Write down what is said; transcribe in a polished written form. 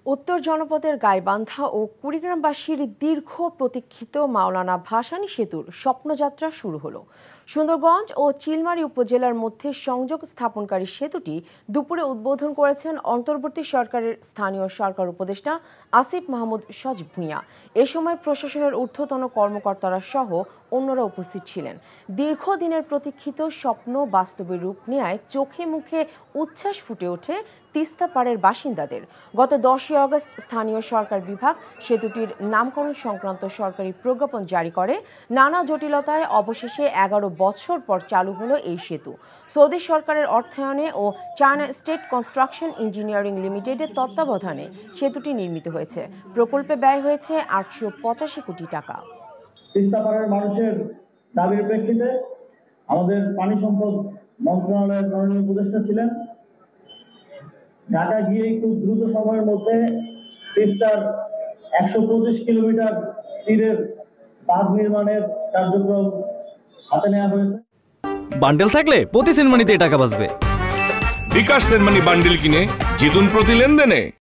উত্তর জনপদের গাইবান্ধা ও কুড়িগ্রামবাসীর দীর্ঘ প্রতীক্ষিত মাওলানা ভাসানী সেতুর স্বপ্নযাত্রা শুরু হলো। সুন্দরগঞ্জ ও চিলমারী উপজেলার মধ্যে সংযোগ স্থাপনকারী সেতুটি দুপুরে উদ্বোধন করেছেন অন্তর্বর্তী সরকারের স্থানীয় সরকার উপদেষ্টা আসিফ মাহমুদ সজীব ভূঁইয়া। এ সময় প্রশাসনের ঊর্ধ্বতন কর্মকর্তারা সহ অন্যরা উপস্থিত ছিলেন। দীর্ঘদিনের প্রতীক্ষিত স্বপ্ন বাস্তবে রূপ নেয়ায় চোখে মুখে উচ্ছ্বাস ফুটে ওঠে তিস্তা পাড়ের বাসিন্দাদের। গত 10 আগস্ট স্থানীয় সরকার বিভাগ সেতুটির নামকরণ সংক্রান্ত সরকারি প্রজ্ঞাপন জারি করে। নানা জটিলতায় অবশেষে 11 বছর পর চালু হলো এই সেতু। সৌদি সরকারের অর্থায়নে ও চায়না স্টেট কনস্ট্রাকশন ইঞ্জিনিয়ারিং লিমিটেডের তত্ত্বাবধানে সেতুটি নির্মিত হয়েছে। প্রকল্পে ব্যয় হয়েছে 885 কোটি টাকা। তিস্তা পাড়ের মানুষের দাবির প্রেক্ষিতে আমাদের পানি সম্পদ মন্ত্রণালয়ের মাননীয় উপদেষ্টা ছিলেন ঢাকা গিয়ে খুব দ্রুত সময়ের মধ্যে তিস্তার 125 কিলোমিটার তীরের বাঁধ নির্মাণের কার্যক্রম হাতে নেওয়া হয়েছে। বান্ডেল থাকলে প্রতি সেনমানিতে টাকা বাঁচবে। বিকাশ সেনমানি বান্ডেল কিনে জিতুন প্রতি লেনদেনে।